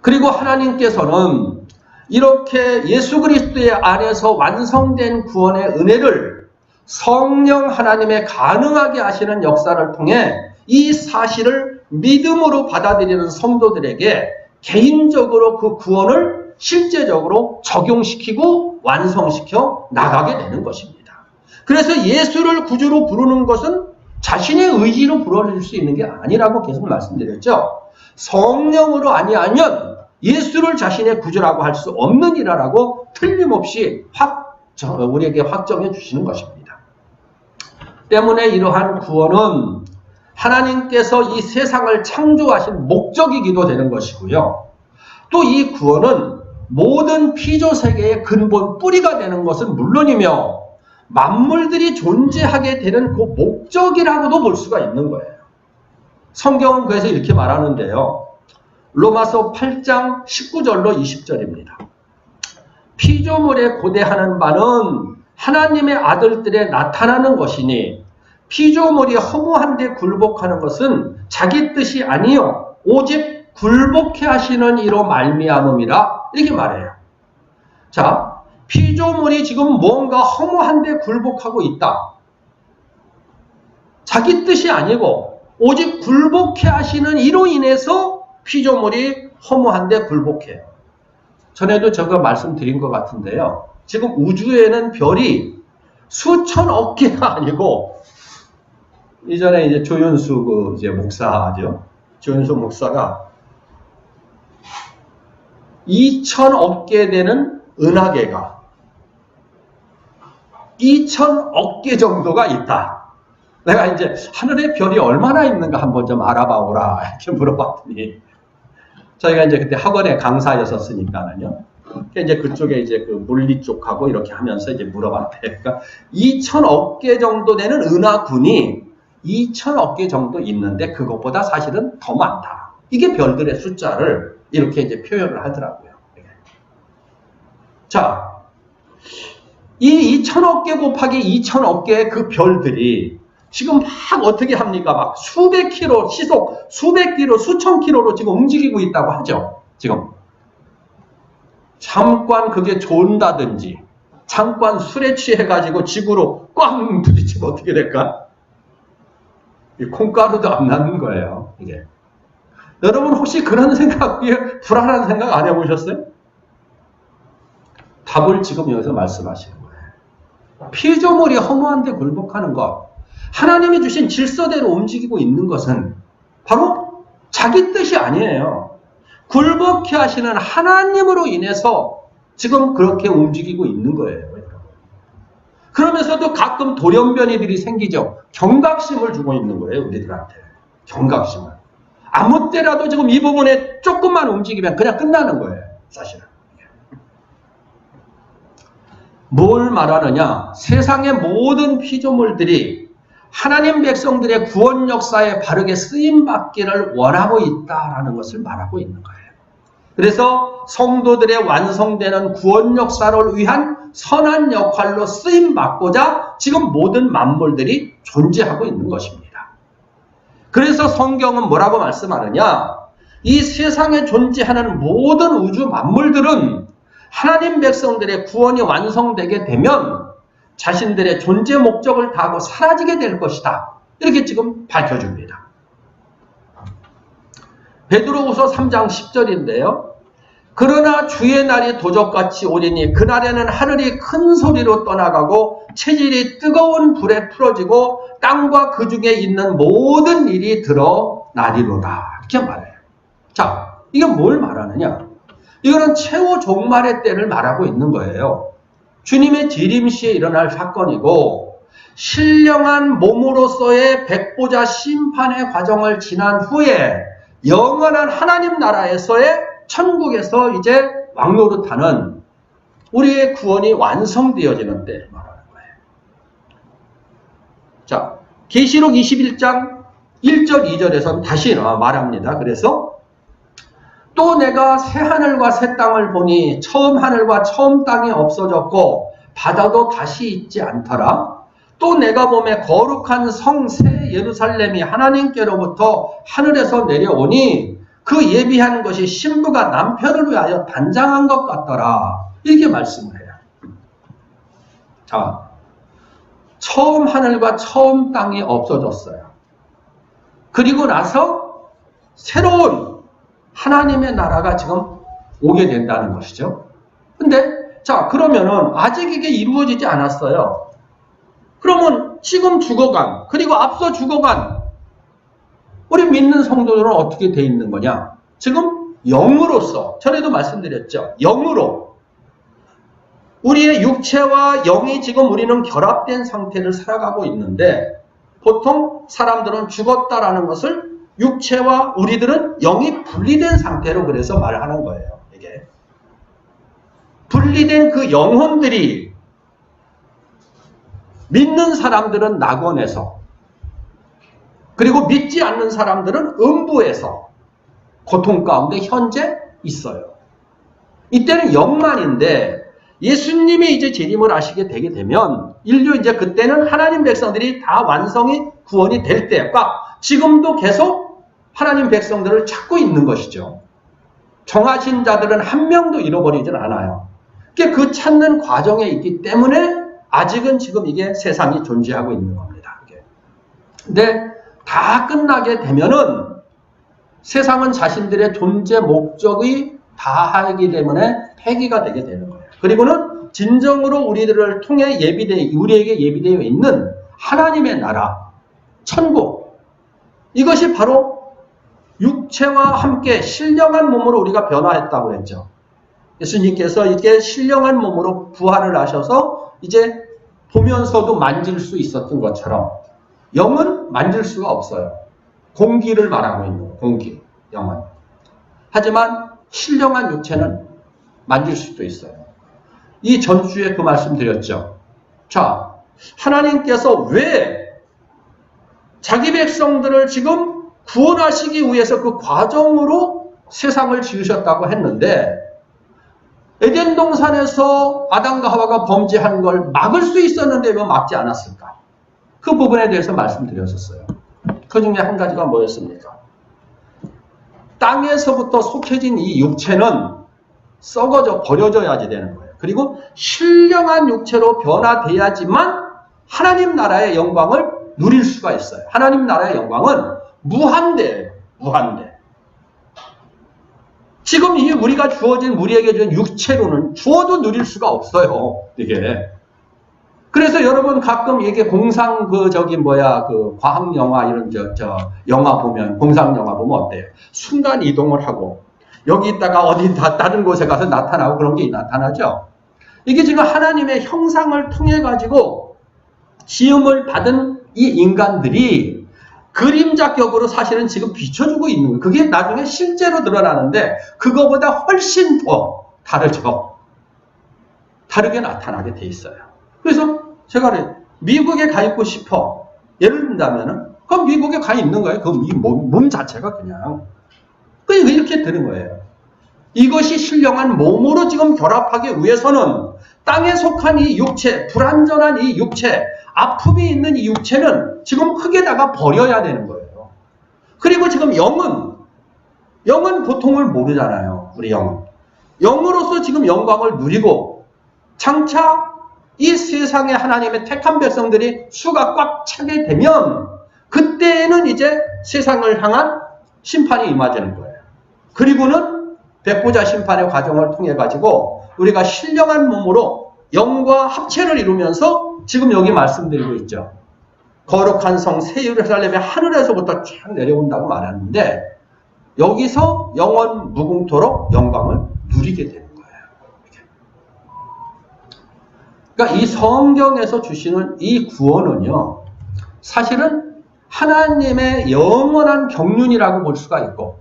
그리고 하나님께서는 이렇게 예수 그리스도의 안에서 완성된 구원의 은혜를 성령 하나님의 가능하게 하시는 역사를 통해 이 사실을 믿음으로 받아들이는 성도들에게 개인적으로 그 구원을 실제적으로 적용시키고 완성시켜 나가게 되는 것입니다. 그래서 예수를 구주로 부르는 것은 자신의 의지로 부르실 수 있는 게 아니라고 계속 말씀드렸죠. 성령으로 아니하면 예수를 자신의 구주라고 할 수 없는 이라라고 틀림없이 우리에게 확정해 주시는 것입니다. 때문에 이러한 구원은 하나님께서 이 세상을 창조하신 목적이기도 되는 것이고요. 또 이 구원은 모든 피조 세계의 근본 뿌리가 되는 것은 물론이며 만물들이 존재하게 되는 그 목적이라고도 볼 수가 있는 거예요. 성경은 그래서 이렇게 말하는데요. 로마서 8장 19절로 20절입니다. 피조물에 고대하는 바는 하나님의 아들들에 나타나는 것이니 피조물이 허무한 데 굴복하는 것은 자기 뜻이 아니요 오직 굴복해 하시는 이로 말미암음이라 이렇게 말해요. 자, 피조물이 지금 뭔가 허무한 데 굴복하고 있다. 자기 뜻이 아니고 오직 굴복해 하시는 이로 인해서 피조물이 허무한 데 굴복해요. 전에도 제가 말씀드린 것 같은데요. 지금 우주에는 별이 수천억 개가 아니고 이전에 이제 조윤수 목사죠. 조윤수 목사가 2천억 개 되는 은하계가 2천억 개 정도가 있다. 내가 이제 하늘에 별이 얼마나 있는가 한번 좀 알아봐오라 이렇게 물어봤더니 저희가 이제 그때 학원에 강사였었으니까는요. 이제 그쪽에 이제 그 물리 쪽하고 이렇게 하면서 이제 물어봤대. 그러니까 2,000억 개 정도 되는 은하군이 2,000억 개 정도 있는데 그것보다 사실은 더 많다. 이게 별들의 숫자를 이렇게 이제 표현을 하더라고요. 자, 이 2,000억 개 곱하기 2,000억 개의 그 별들이 지금 막 어떻게 합니까? 막 수백 킬로, 시속 수백 킬로, 수천 킬로로 지금 움직이고 있다고 하죠. 지금. 잠깐 그게 좋다든지, 잠깐 술에 취해가지고 지구로 꽝 부딪히면 어떻게 될까? 이 콩가루도 안 나는 거예요, 이게. 여러분 혹시 그런 생각, 불안한 생각 안 해보셨어요? 답을 지금 여기서 말씀하시는 거예요. 피조물이 허무한데 굴복하는 것. 하나님이 주신 질서대로 움직이고 있는 것은 바로 자기 뜻이 아니에요. 굴복케 하시는 하나님으로 인해서 지금 그렇게 움직이고 있는 거예요. 그러면서도 가끔 돌연변이들이 생기죠. 경각심을 주고 있는 거예요. 우리들한테. 경각심을. 아무 때라도 지금 이 부분에 조금만 움직이면 그냥 끝나는 거예요. 사실은. 뭘 말하느냐? 세상의 모든 피조물들이 하나님 백성들의 구원 역사에 바르게 쓰임받기를 원하고 있다라는 것을 말하고 있는 거예요. 그래서 성도들의 완성되는 구원 역사를 위한 선한 역할로 쓰임받고자 지금 모든 만물들이 존재하고 있는 것입니다. 그래서 성경은 뭐라고 말씀하느냐? 이 세상에 존재하는 모든 우주 만물들은 하나님 백성들의 구원이 완성되게 되면 자신들의 존재 목적을 다하고 사라지게 될 것이다. 이렇게 지금 밝혀줍니다. 베드로후서 3장 10절인데요. 그러나 주의 날이 도적같이 오리니 그날에는 하늘이 큰 소리로 떠나가고 체질이 뜨거운 불에 풀어지고 땅과 그 중에 있는 모든 일이 드러나리로다. 이렇게 말해요. 자, 이건 뭘 말하느냐? 이거는 최후 종말의 때를 말하고 있는 거예요. 주님의 재림시에 일어날 사건이고 신령한 몸으로서의 백보자 심판의 과정을 지난 후에 영원한 하나님 나라에서의 천국에서 이제 왕노릇하는 우리의 구원이 완성되어지는 때를 말하는 거예요. 자, 계시록 21장 1절 2절에서는 다시 말합니다. 그래서 또 내가 새 하늘과 새 땅을 보니 처음 하늘과 처음 땅이 없어졌고 바다도 다시 있지 않더라. 또 내가 보매 거룩한 성 새 예루살렘이 하나님께로부터 하늘에서 내려오니 그 예비한 것이 신부가 남편을 위하여 단장한 것 같더라. 이렇게 말씀을 해요. 자, 처음 하늘과 처음 땅이 없어졌어요. 그리고 나서 새로운 하나님의 나라가 지금 오게 된다는 것이죠. 근데 자, 그러면은 아직 이게 이루어지지 않았어요. 그러면 지금 죽어간, 그리고 앞서 죽어간 우리 믿는 성도들은 어떻게 돼 있는 거냐? 지금 영으로서, 전에도 말씀드렸죠. 영으로 우리의 육체와 영이 지금 우리는 결합된 상태를 살아가고 있는데 보통 사람들은 죽었다라는 것을 육체와 우리들은 영이 분리된 상태로 그래서 말하는 거예요. 이게 분리된 그 영혼들이 믿는 사람들은 낙원에서, 그리고 믿지 않는 사람들은 음부에서 고통 가운데 현재 있어요. 이때는 영만인데 예수님이 이제 재림을 하시게 되게 되면 인류 이제 그때는 하나님 백성들이 다 완성이 구원이 될 때가 지금도 계속 하나님 백성들을 찾고 있는 것이죠. 정하신 자들은 한 명도 잃어버리질 않아요. 그 찾는 과정에 있기 때문에 아직은 지금 이게 세상이 존재하고 있는 겁니다. 근데 다 끝나게 되면은 세상은 자신들의 존재 목적이 다하기 때문에 폐기가 되게 되는 거예요. 그리고는 진정으로 우리들을 통해 우리에게 예비되어 있는 하나님의 나라, 천국, 이것이 바로 육체와 함께 신령한 몸으로 우리가 변화했다고 했죠. 예수님께서 이렇게 신령한 몸으로 부활을 하셔서 이제 보면서도 만질 수 있었던 것처럼 영은 만질 수가 없어요. 공기를 말하고 있는 거예요. 공기, 영은. 하지만 신령한 육체는 만질 수도 있어요. 이 전주에 그 말씀 드렸죠. 자, 하나님께서 왜 자기 백성들을 지금 구원하시기 위해서 그 과정으로 세상을 지으셨다고 했는데 에덴 동산에서 아담과 하와가 범죄한 걸 막을 수 있었는데 왜 막지 않았을까? 그 부분에 대해서 말씀드렸었어요. 그 중에 한 가지가 뭐였습니까? 땅에서부터 속해진 이 육체는 썩어져 버려져야지 되는 거예요. 그리고 신령한 육체로 변화돼야지만 하나님 나라의 영광을 누릴 수가 있어요. 하나님 나라의 영광은 무한대예요. 무한대. 지금 이 우리가 주어진 우리에게 준 육체로는 주어도 누릴 수가 없어요. 이게. 그래서 여러분 가끔 이게 공상 과학 영화 이런 영화 보면 공상 영화 보면 어때요? 순간 이동을 하고 여기 있다가 어디 다른 곳에 가서 나타나고 그런 게 나타나죠. 이게 지금 하나님의 형상을 통해 가지고 지음을 받은 이 인간들이 그림자격으로 사실은 지금 비춰주고 있는 거예요. 그게 나중에 실제로 드러나는데 그거보다 훨씬 더 다르죠. 다르게 나타나게 돼 있어요. 그래서 제가 미국에 가 있고 싶어. 예를 든다면은 그럼 미국에 가 있는 거예요. 그 몸 자체가 그냥 이렇게 되는 거예요. 이것이 신령한 몸으로 지금 결합하기 위해서는 땅에 속한 이 육체, 불완전한 이 육체, 아픔이 있는 이 육체는 지금 흙에다가 버려야 되는 거예요. 그리고 지금 영은 고통을 모르잖아요. 우리 영은. 영으로서 지금 영광을 누리고 장차 이 세상에 하나님의 택한 백성들이 수가 꽉 차게 되면 그때는 이제 세상을 향한 심판이 임하지는 거예요. 그리고는 백보자 심판의 과정을 통해 가지고 우리가 신령한 몸으로 영과 합체를 이루면서 지금 여기 말씀드리고 있죠. 거룩한 성 새 예루살렘이 하늘에서부터 쫙 내려온다고 말하는데 여기서 영원 무궁토록 영광을 누리게 되는 거예요. 그러니까 이 성경에서 주시는 이 구원은요, 사실은 하나님의 영원한 경륜이라고 볼 수가 있고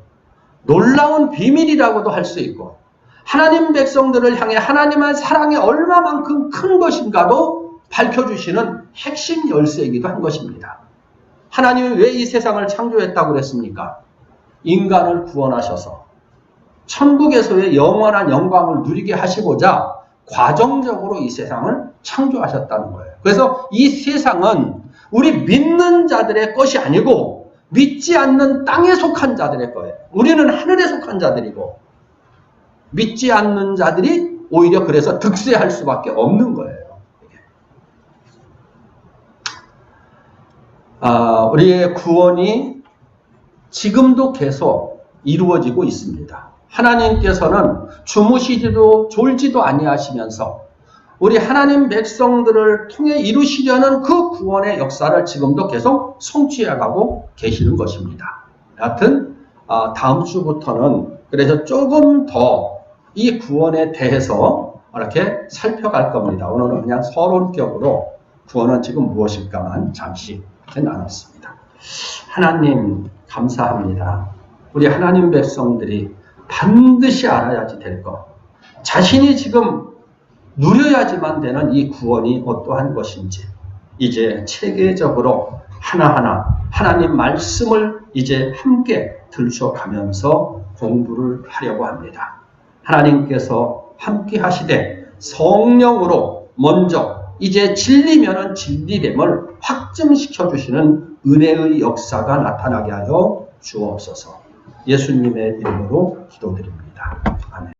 놀라운 비밀이라고도 할 수 있고 하나님 백성들을 향해 하나님의 사랑이 얼마만큼 큰 것인가도 밝혀주시는 핵심 열쇠이기도 한 것입니다. 하나님이 왜 이 세상을 창조했다고 그랬습니까? 인간을 구원하셔서 천국에서의 영원한 영광을 누리게 하시고자 과정적으로 이 세상을 창조하셨다는 거예요. 그래서 이 세상은 우리 믿는 자들의 것이 아니고 믿지 않는 땅에 속한 자들의 거예요. 우리는 하늘에 속한 자들이고 믿지 않는 자들이 오히려 그래서 득세할 수밖에 없는 거예요. 우리의 구원이 지금도 계속 이루어지고 있습니다. 하나님께서는 주무시지도 졸지도 아니하시면서 우리 하나님 백성들을 통해 이루시려는 그 구원의 역사를 지금도 계속 성취해가고 계시는 것입니다. 여하튼 다음 주부터는 그래서 조금 더 이 구원에 대해서 이렇게 살펴갈 겁니다. 오늘은 그냥 서론격으로 구원은 지금 무엇일까만 잠시 나눴습니다. 하나님 감사합니다. 우리 하나님 백성들이 반드시 알아야지 될 것, 자신이 지금 누려야지만 되는 이 구원이 어떠한 것인지 이제 체계적으로 하나하나 하나님 말씀을 이제 함께 들춰가면서 공부를 하려고 합니다. 하나님께서 함께 하시되 성령으로 먼저 이제 진리면은 진리됨을 확증시켜 주시는 은혜의 역사가 나타나게 하여 주옵소서. 예수님의 이름으로 기도드립니다.